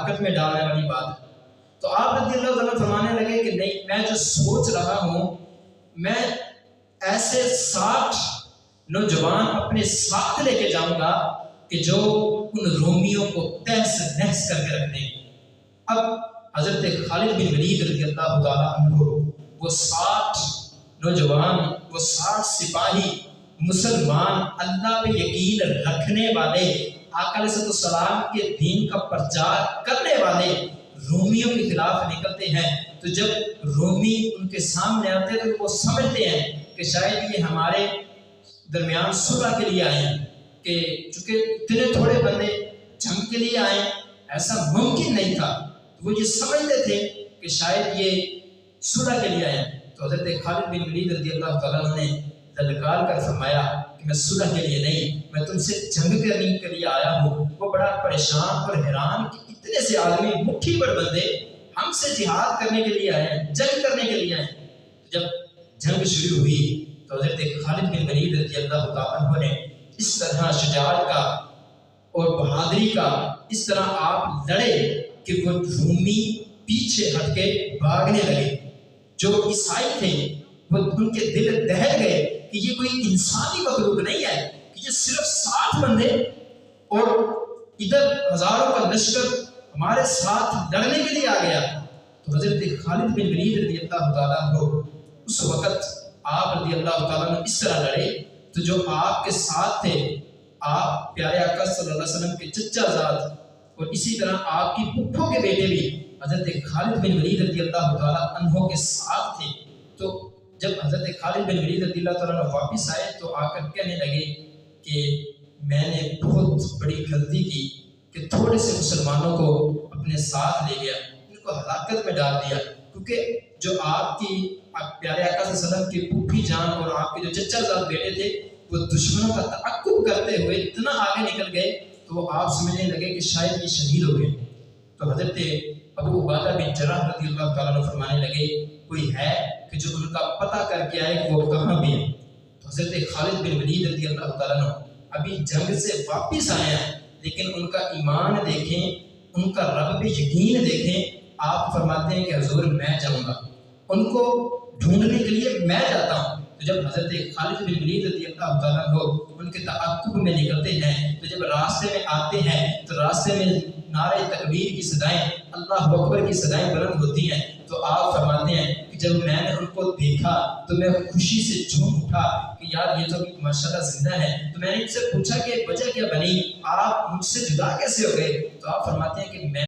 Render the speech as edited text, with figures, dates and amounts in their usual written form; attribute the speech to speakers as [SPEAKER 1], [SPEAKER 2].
[SPEAKER 1] ہلاکت میں ڈالنے والی بات ہے۔ تو آپ رضی اللہ تعالیٰ فرمانے لگے کہ نہیں، میں جو سوچ رہا ہوں، میں ایسے 60 نوجوان اپنے ساتھ لے کے جاؤں گا کہ جو ان رومیوں کو تہس نہس کر کے رکھ دیں گے۔ اب حضرت خالد بن ولید رضی اللہ تعالیٰ عنہ وہ 60 نوجوان، وہ 60 سپاہی مسلمان اللہ پہ یقین رکھنے والے، آقا علیہ السلام کے دین کا پرچار کرنے والے رومیوں کے خلاف نکلتے ہیں۔ تو جب رومی ان کے سامنے آتے ہیں تو وہ سمجھتے ہیں کہ شاید یہ ہمارے درمیان صلح کے لیے آئے ہیں، کہ چونکہ اتنے تھوڑے بندے جنگ کے لیے آئے، ایسا ممکن نہیں تھا۔ وہ یہ سمجھتے تھے کہ شاید یہ صلح کے لیے آئے ہیں۔ تو حضرت خالد بن ولید رضی اللہ تعالیٰ عنہ نے للکار کر فرمایا کہ میں صلح کے لیے نہیں، میں تم سے جنگ کرنے کے لیے آیا ہوں۔ وہ بڑا پریشان اور حیران کہ اتنے سے آدمی، مٹھی بھر بندے ہم سے جہاد کرنے کے لیے آئے ہیں، جنگ کرنے کے لیے آئے ہیں۔ جب جنگ شروع ہوئی تو حضرت خالد بن ولید رضی اللہ تعالیٰ عنہ نے اس طرح شجاعت کا اور بہادری کا اس طرح آپ لڑے کہ وہ رومی پیچھے ہٹ کے بھاگنے لگے۔ جو عیسائی تھے وہ ان کے دل دہل گئے کہ یہ کوئی انسانی مخلوق نہیں ہے، کہ یہ صرف 60 بندے اور ادھر ہزاروں کا لشکر ہمارے ساتھ لڑنے کے لیے آ گیا۔ تو حضرت خالد بن ولید رضی اللہ تعالیٰ عنہ اس وقت آپ رضی اللہ تعالیٰ عنہ اس طرح لڑے تو جو آپ کے ساتھ تھے، آپ پیارے آقا صلی اللہ علیہ وسلم کے چچا زاد اور اسی طرح آپ کی پھپھو کے بیٹے بھی حضرت خالد بن ولید رضی اللہ تعالیٰ عنہ کے ساتھ تھے۔ تو جب حضرت خالد بن ولید رضی اللہ تعالیٰ عنہ واپس آئے تو آ کر کہنے لگے کہ میں نے بہت بڑی غلطی کی کہ تھوڑے سے مسلمانوں کو اپنے ساتھ لے گیا، ان کو ہلاکت میں ڈال دیا، کیونکہ جو آپ کی پیارے آقا صلی اللہ علیہ وسلم کی پھوپھی جان اور آپ کے جو چچا زاد بیٹے تھے وہ دشمنوں کا تعقب کرتے ہوئے اتنا آگے نکل گئے تو آپ سمجھنے لگے کہ شاید یہ شہید ہو گئے۔ تو حضرت ابو عبیدہ بن جراح رضی اللہ تعالیٰ عنہ فرمانے لگے کوئی ہے کہ جو ان کا پتہ کر کے آئے کہ وہ کہاں بھی ہیں۔ تو حضرت خالد بن ولید رضی اللہ تعالیٰ عنہ ابھی جنگ سے واپس آئے ہیں، لیکن ان کا ایمان دیکھیں، ان کا رب پہ یقین دیکھیں۔ آپ فرماتے ہیں کہ حضور میں جاؤں گا، ان کو ڈھونڈنے کے لیے میں جاتا ہوں۔ تو جب حضرت خالد بن ولید رضی اللہ تعالیٰ عنہ ان کے تعقب میں نکلتے ہیں تو جب راستے میں آتے ہیں تو راستے میں نعرہ تکبیر کی صدائیں، اللہ اکبر کی صدائیں بلند ہوتی ہیں۔ تو آپ فرماتے ہیں کہ جب میں نے ان کو دیکھا تو میں خوشی سے جھوم اٹھا کہ یار یہ تو ماشاءاللہ زندہ ہے۔ تو میں نے ان سے پوچھا کہ وجہ کیا بنی، آپ مجھ سے جدا کیسے ہو گئے؟ تو آپ فرماتے ہیں کہ میں